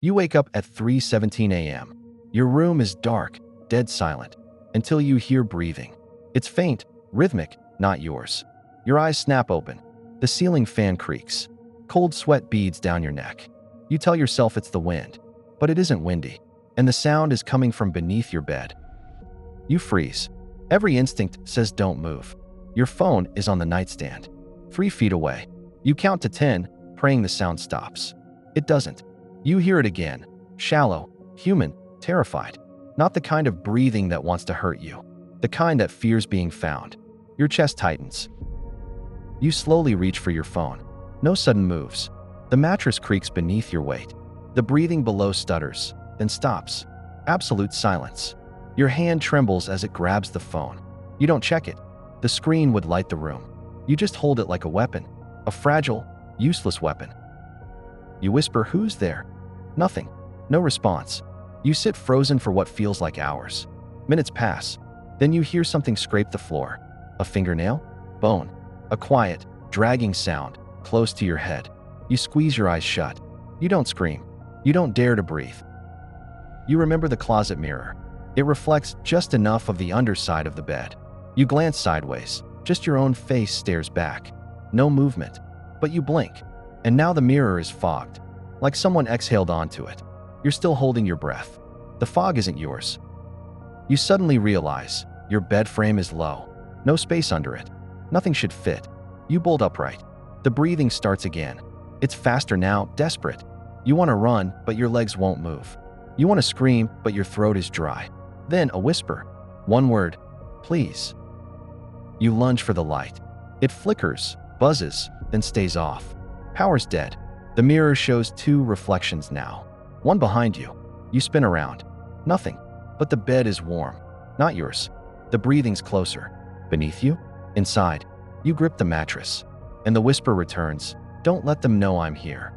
You wake up at 3:17 a.m. Your room is dark, dead silent, until you hear breathing. It's faint, rhythmic, not yours. Your eyes snap open. The ceiling fan creaks. Cold sweat beads down your neck. You tell yourself it's the wind, but it isn't windy, and the sound is coming from beneath your bed. You freeze. Every instinct says don't move. Your phone is on the nightstand, 3 feet away. You count to 10, praying the sound stops. It doesn't. You hear it again, shallow, human, terrified. Not the kind of breathing that wants to hurt you, the kind that fears being found. Your chest tightens. You slowly reach for your phone. No sudden moves. The mattress creaks beneath your weight. The breathing below stutters, then stops. Absolute silence. Your hand trembles as it grabs the phone. You don't check it. The screen would light the room. You just hold it like a weapon, a fragile, useless weapon. You whisper, "Who's there?" Nothing. No response. You sit frozen for what feels like hours. Minutes pass. Then you hear something scrape the floor. A fingernail? Bone. A quiet, dragging sound, close to your head. You squeeze your eyes shut. You don't scream. You don't dare to breathe. You remember the closet mirror. It reflects just enough of the underside of the bed. You glance sideways. Just your own face stares back. No movement. But you blink. And now the mirror is fogged. Like someone exhaled onto it. You're still holding your breath. The fog isn't yours. You suddenly realize your bed frame is low. No space under it. Nothing should fit. You bolt upright. The breathing starts again. It's faster now, desperate. You want to run, but your legs won't move. You want to scream, but your throat is dry. Then a whisper. One word. Please. You lunge for the light. It flickers, buzzes, then stays off. Power's dead. The mirror shows 2 reflections now. One behind you. You spin around. Nothing. But the bed is warm. Not yours. The breathing's closer. Beneath you? Inside. You grip the mattress. And the whisper returns. Don't let them know I'm here.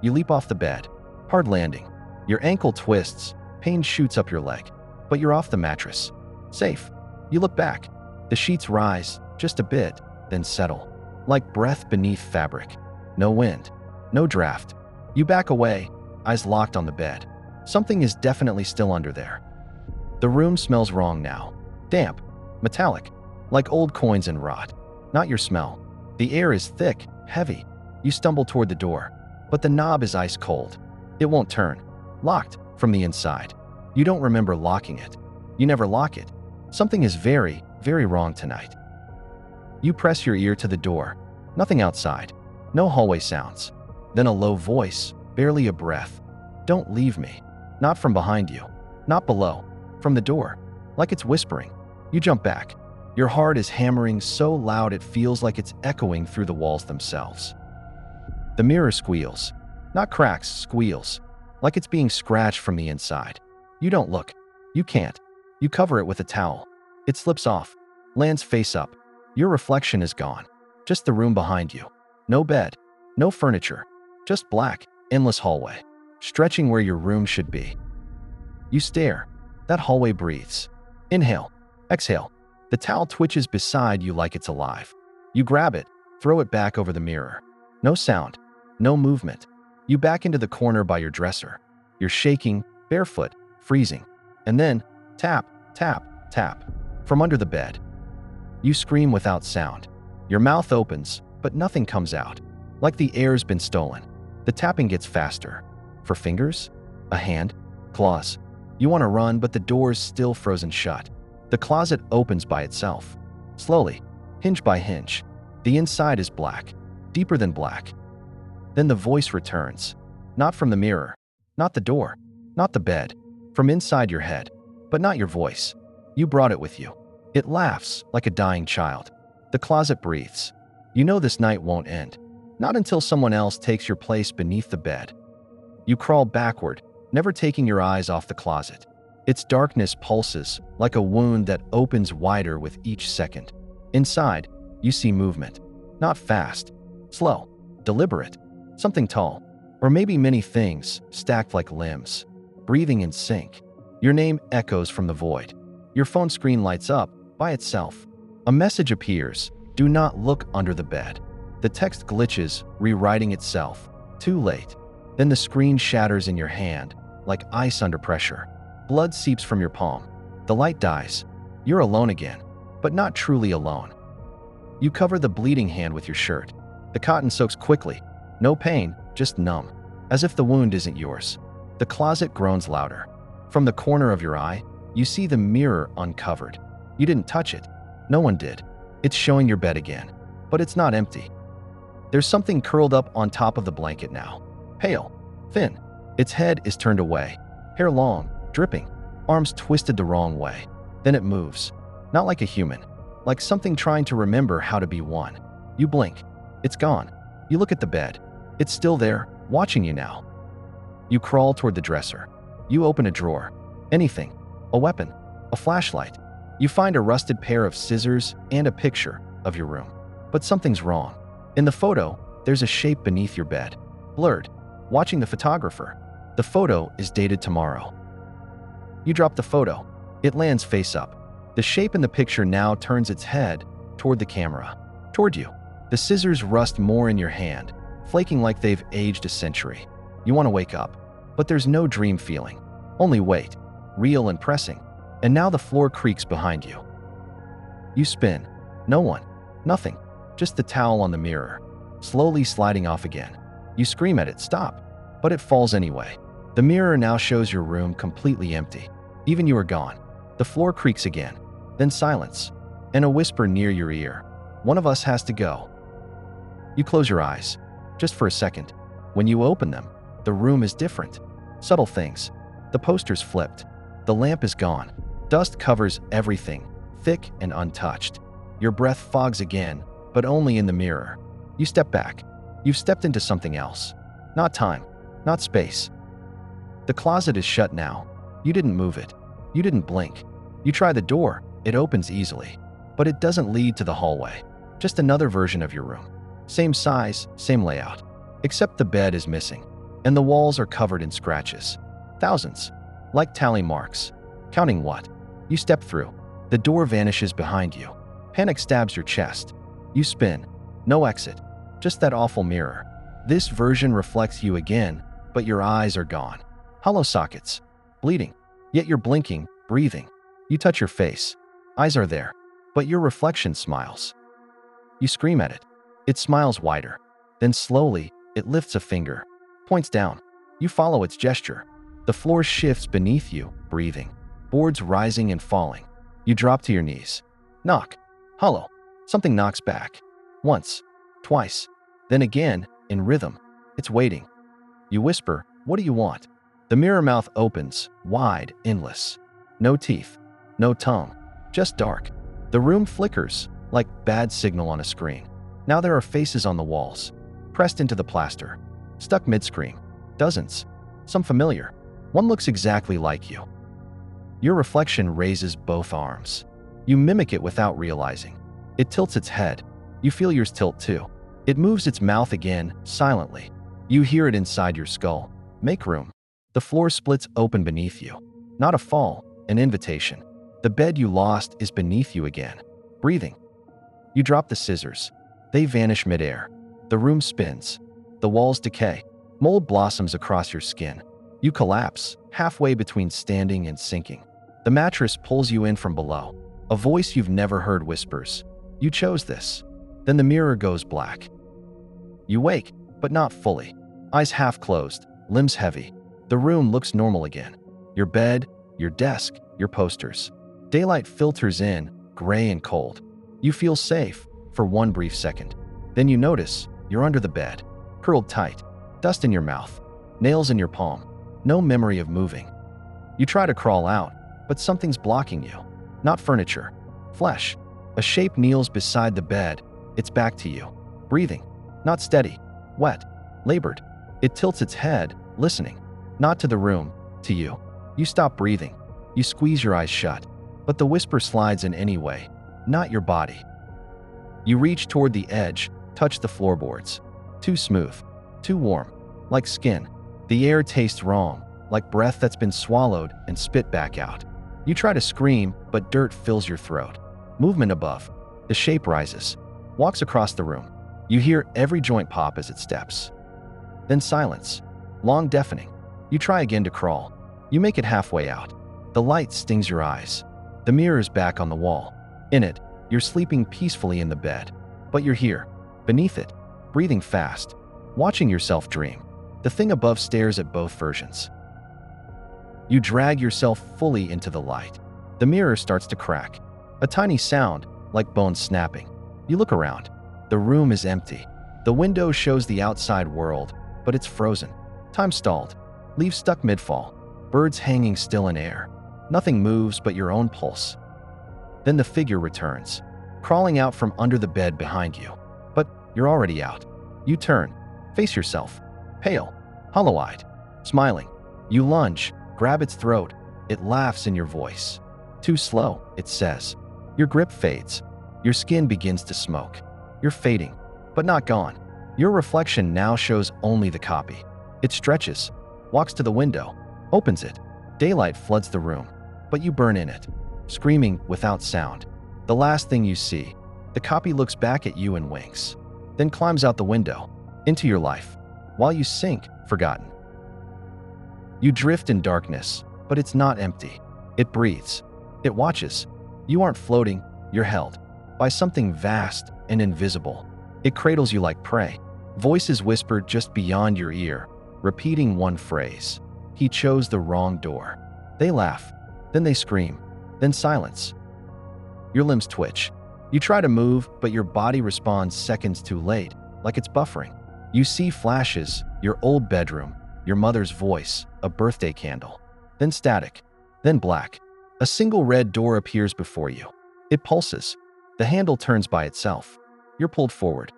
You leap off the bed. Hard landing. Your ankle twists. Pain shoots up your leg. But you're off the mattress. Safe. You look back. The sheets rise, just a bit, then settle. Like breath beneath fabric. No wind. No draft. You back away, eyes locked on the bed. Something is definitely still under there. The room smells wrong now. Damp. Metallic. Like old coins and rot. Not your smell. The air is thick, heavy. You stumble toward the door. But the knob is ice cold. It won't turn. Locked from the inside. You don't remember locking it. You never lock it. Something is very, very wrong tonight. You press your ear to the door. Nothing outside. No hallway sounds. Then a low voice, barely a breath. Don't leave me. Not from behind you. Not below. From the door. Like it's whispering. You jump back. Your heart is hammering so loud it feels like it's echoing through the walls themselves. The mirror squeals. Not cracks, squeals. Like it's being scratched from the inside. You don't look. You can't. You cover it with a towel. It slips off. Lands face up. Your reflection is gone. Just the room behind you. No bed. No furniture. Just black, endless hallway. Stretching where your room should be. You stare. That hallway breathes. Inhale. Exhale. The towel twitches beside you like it's alive. You grab it. Throw it back over the mirror. No sound. No movement. You back into the corner by your dresser. You're shaking, barefoot, freezing. And then, tap, tap, tap. From under the bed. You scream without sound. Your mouth opens, but nothing comes out. Like the air's been stolen. The tapping gets faster. For fingers? A hand? Claws? You want to run, but the door's still frozen shut. The closet opens by itself. Slowly, hinge by hinge. The inside is black. Deeper than black. Then the voice returns. Not from the mirror. Not the door. Not the bed. From inside your head. But not your voice. You brought it with you. It laughs like a dying child. The closet breathes. You know this night won't end. Not until someone else takes your place beneath the bed. You crawl backward, never taking your eyes off the closet. Its darkness pulses like a wound that opens wider with each second. Inside, you see movement. Not fast. Slow. Deliberate. Something tall. Or maybe many things stacked like limbs. Breathing in sync. Your name echoes from the void. Your phone screen lights up by itself. A message appears. Do not look under the bed. The text glitches, rewriting itself. Too late. Then the screen shatters in your hand, like ice under pressure. Blood seeps from your palm. The light dies. You're alone again, but not truly alone. You cover the bleeding hand with your shirt. The cotton soaks quickly. No pain, just numb, as if the wound isn't yours. The closet groans louder. From the corner of your eye, you see the mirror uncovered. You didn't touch it. No one did. It's showing your bed again, but it's not empty. There's something curled up on top of the blanket now. Pale, thin. Its head is turned away. Hair long, dripping. Arms twisted the wrong way. Then it moves. Not like a human. Like something trying to remember how to be one. You blink. It's gone. You look at the bed. It's still there, watching you now. You crawl toward the dresser. You open a drawer. Anything. A weapon. A flashlight. You find a rusted pair of scissors and a picture of your room. But something's wrong. In the photo, there's a shape beneath your bed. Blurred. Watching the photographer. The photo is dated tomorrow. You drop the photo. It lands face up. The shape in the picture now turns its head toward the camera. Toward you. The scissors rust more in your hand, flaking like they've aged a century. You want to wake up, but there's no dream feeling. Only weight. Real and pressing. And now the floor creaks behind you. You spin. No one. Nothing. Just the towel on the mirror. Slowly sliding off again. You scream at it, stop. But it falls anyway. The mirror now shows your room completely empty. Even you are gone. The floor creaks again. Then silence. And a whisper near your ear. One of us has to go. You close your eyes. Just for a second. When you open them, the room is different. Subtle things. The poster's flipped. The lamp is gone. Dust covers everything, thick and untouched. Your breath fogs again, but only in the mirror. You step back. You've stepped into something else. Not time. Not space. The closet is shut now. You didn't move it. You didn't blink. You try the door. It opens easily. But it doesn't lead to the hallway. Just another version of your room. Same size, same layout. Except the bed is missing. And the walls are covered in scratches. Thousands. Like tally marks. Counting what? You step through. The door vanishes behind you. Panic stabs your chest. You spin. No exit. Just that awful mirror. This version reflects you again, but your eyes are gone. Hollow sockets. Bleeding. Yet you're blinking, breathing. You touch your face. Eyes are there. But your reflection smiles. You scream at it. It smiles wider. Then slowly, it lifts a finger. Points down. You follow its gesture. The floor shifts beneath you, breathing. Boards rising and falling. You drop to your knees. Knock. Hollow. Something knocks back. Once. Twice. Then again, in rhythm. It's waiting. You whisper, "What do you want?" The mirror mouth opens, wide, endless. No teeth. No tongue. Just dark. The room flickers, like bad signal on a screen. Now there are faces on the walls. Pressed into the plaster. Stuck mid-scream. Dozens. Some familiar. One looks exactly like you. Your reflection raises both arms. You mimic it without realizing. It tilts its head. You feel yours tilt too. It moves its mouth again, silently. You hear it inside your skull. Make room. The floor splits open beneath you. Not a fall, an invitation. The bed you lost is beneath you again. Breathing. You drop the scissors. They vanish midair. The room spins. The walls decay. Mold blossoms across your skin. You collapse, halfway between standing and sinking. The mattress pulls you in from below. A voice you've never heard whispers, "You chose this." Then the mirror goes black. You wake, but not fully. Eyes half closed, limbs heavy. The room looks normal again. Your bed, your desk, your posters. Daylight filters in, gray and cold. You feel safe for one brief second. Then you notice you're under the bed, curled tight, dust in your mouth, nails in your palm. No memory of moving. You try to crawl out, but something's blocking you. Not furniture. Flesh. A shape kneels beside the bed. It's back to you. Breathing. Not steady. Wet. Labored. It tilts its head, listening. Not to the room, to you. You stop breathing. You squeeze your eyes shut. But the whisper slides in anyway. Not your body. You reach toward the edge, touch the floorboards. Too smooth. Too warm. Like skin. The air tastes wrong, like breath that's been swallowed and spit back out. You try to scream, but dirt fills your throat. Movement above. The shape rises. Walks across the room. You hear every joint pop as it steps. Then silence. long, deafening. You try again to crawl. You make it halfway out. The light stings your eyes. The mirror is back on the wall. In it, you're sleeping peacefully in the bed. But you're here, beneath it, breathing fast, watching yourself dream. The thing above stares at both versions. You drag yourself fully into the light. The mirror starts to crack. A tiny sound, like bones snapping. You look around. The room is empty. The window shows the outside world, but it's frozen. Time stalled. Leaves stuck mid-fall. Birds hanging still in air. Nothing moves but your own pulse. Then the figure returns, crawling out from under the bed behind you. But you're already out. You turn, face yourself, pale, hollow-eyed, smiling. You lunge, grab its throat. It laughs in your voice. Too slow, it says. Your grip fades. Your skin begins to smoke. You're fading, but not gone. Your reflection now shows only the copy. It stretches, walks to the window, opens it. Daylight floods the room, but you burn in it, screaming without sound. The last thing you see, the copy looks back at you and winks, then climbs out the window, into your life, while you sink, forgotten. You drift in darkness, but it's not empty. It breathes. It watches. You aren't floating, you're held by something vast and invisible. It cradles you like prey. Voices whisper just beyond your ear, repeating one phrase. He chose the wrong door. They laugh, then they scream, then silence. Your limbs twitch. You try to move, but your body responds seconds too late, like it's buffering. You see flashes, your old bedroom, your mother's voice, a birthday candle. Then static, then black. A single red door appears before you. It pulses. The handle turns by itself. You're pulled forward.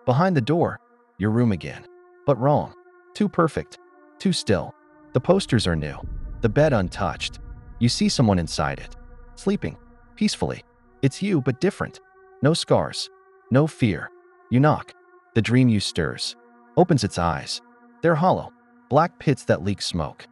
Behind the door, your room again. But wrong. Too perfect. Too still. The posters are new. The bed untouched. You see someone inside it. Sleeping. Peacefully. It's you, but different. No scars. No fear. You knock. The dream you stirs. Opens its eyes. They're hollow. Black pits that leak smoke.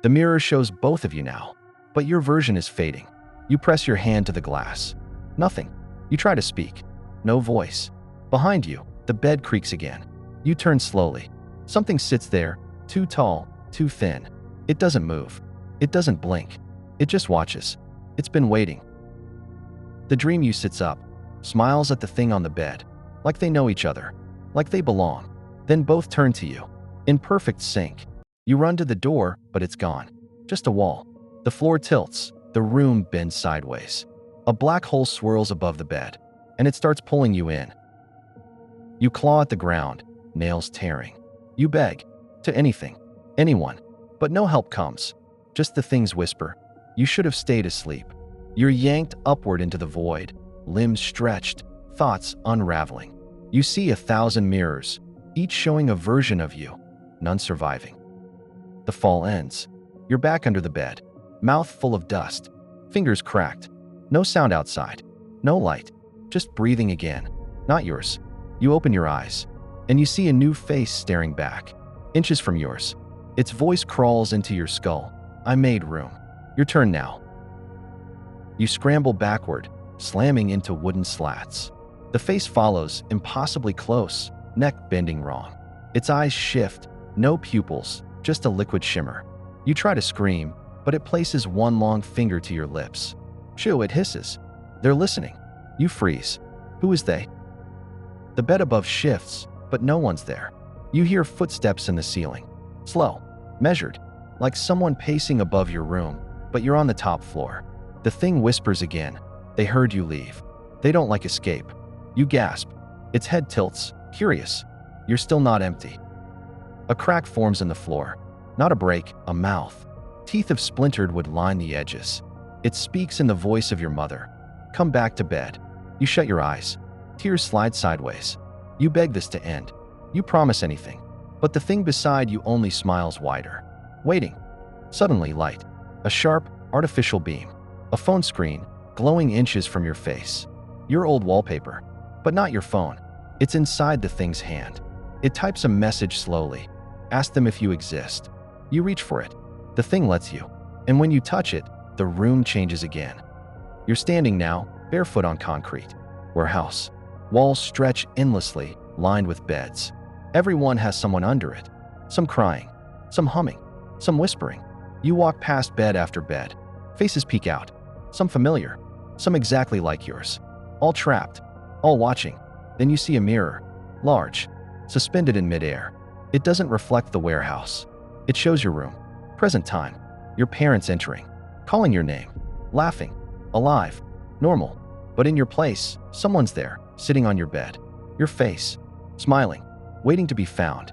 The mirror shows both of you now. But your version is fading. You press your hand to the glass. Nothing. You try to speak. No voice. Behind you, the bed creaks again. You turn slowly. Something sits there, too tall, too thin. It doesn't move. It doesn't blink. It just watches. It's been waiting. The dream you sits up, smiles at the thing on the bed, like they know each other, like they belong. Then both turn to you, in perfect sync. You run to the door, but it's gone. Just a wall. The floor tilts. The room bends sideways. A black hole swirls above the bed, and it starts pulling you in. You claw at the ground, nails tearing. You beg, to anything, anyone, but no help comes. Just the things whisper, you should have stayed asleep. You're yanked upward into the void, limbs stretched, thoughts unraveling. You see 1,000 mirrors, each showing a version of you, none surviving. The fall ends. You're back under the bed, mouth full of dust, fingers cracked. No sound outside, no light, just breathing again, not yours. You open your eyes, and you see a new face staring back, inches from yours. Its voice crawls into your skull. I made room. Your turn now. You scramble backward, slamming into wooden slats. The face follows, impossibly close, neck bending wrong. Its eyes shift, no pupils, just a liquid shimmer. You try to scream, but it places one long finger to your lips. Shoo, it hisses. They're listening. You freeze. Who is they? The bed above shifts, but no one's there. You hear footsteps in the ceiling. Slow, measured, like someone pacing above your room, but you're on the top floor. The thing whispers again. They heard you leave. They don't like escape. You gasp. Its head tilts, curious. You're still not empty. A crack forms in the floor. Not a break, a mouth. Teeth of splintered wood line the edges. It speaks in the voice of your mother. Come back to bed. You shut your eyes. Tears slide sideways. You beg this to end. You promise anything. But the thing beside you only smiles wider. Waiting. Suddenly light. A sharp, artificial beam. A phone screen, glowing inches from your face. Your old wallpaper. But not your phone. It's inside the thing's hand. It types a message slowly. Ask them if you exist. You reach for it. The thing lets you. And when you touch it, the room changes again. You're standing now, barefoot on concrete. Warehouse. Walls stretch endlessly, lined with beds. Everyone has someone under it. Some crying, some humming, some whispering. You walk past bed after bed. Faces peek out. Some familiar, some exactly like yours. All trapped, all watching. Then you see a mirror, large, suspended in midair. It doesn't reflect the warehouse. It shows your room, present time, your parents entering, calling your name, laughing, alive, normal. But in your place, someone's there, sitting on your bed. Your face, smiling, waiting to be found.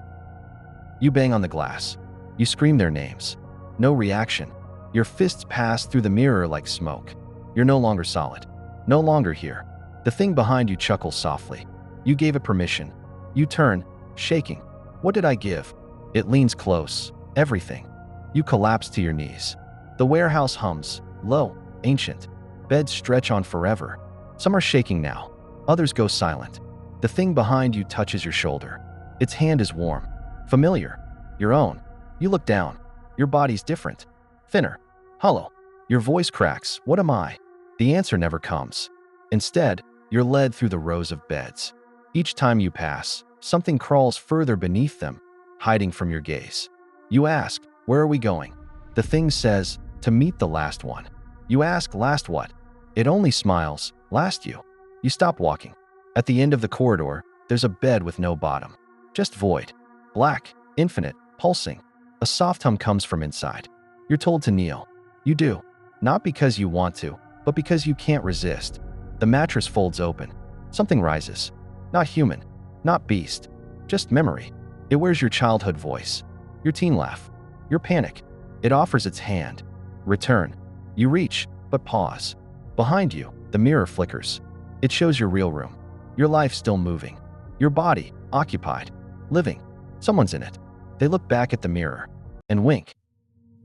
You bang on the glass. You scream their names. No reaction. Your fists pass through the mirror like smoke. You're no longer solid. No longer here. The thing behind you chuckles softly. You gave it permission. You turn, shaking. What did I give? It leans close. Everything. You collapse to your knees. The warehouse hums, low, ancient. Beds stretch on forever. Some are shaking now. Others go silent. The thing behind you touches your shoulder. Its hand is warm, familiar, your own. You look down. Your body's different, thinner, hollow. Your voice cracks. What am I? The answer never comes. Instead, you're led through the rows of beds. Each time you pass, something crawls further beneath them, hiding from your gaze. You ask, where are we going? The thing says, to meet the last one. You ask, last what? It only smiles, last you. You stop walking. At the end of the corridor, there's a bed with no bottom. Just void. Black, infinite, pulsing. A soft hum comes from inside. You're told to kneel. You do. Not because you want to, but because you can't resist. The mattress folds open. Something rises. Not human. Not beast. Just memory. It wears your childhood voice. Your teen laugh. Your panic. It offers its hand. Return. You reach, but pause. Behind you, the mirror flickers. It shows your real room. Your life still moving. Your body, occupied. Living. Someone's in it. They look back at the mirror and wink.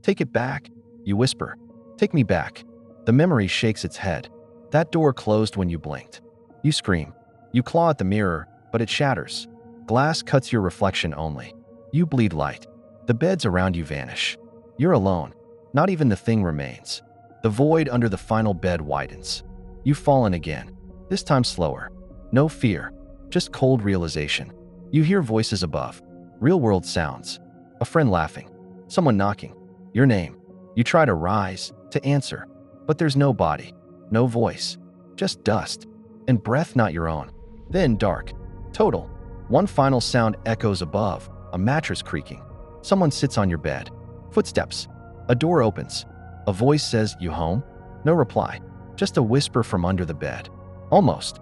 Take it back, you whisper. Take me back. The memory shakes its head. That door closed when you blinked. You scream. You claw at the mirror, but it shatters. Glass cuts your reflection only. You bleed light. The beds around you vanish. You're alone. Not even the thing remains. The void under the final bed widens. You've fallen again. This time slower. No fear. Just cold realization. You hear voices above. Real-world sounds. A friend laughing. Someone knocking. Your name. You try to rise, to answer. But there's no body. No voice. Just dust. And breath not your own. Then dark. Total. One final sound echoes above. A mattress creaking. Someone sits on your bed. Footsteps. A door opens. A voice says, you home? No reply. Just a whisper from under the bed. Almost.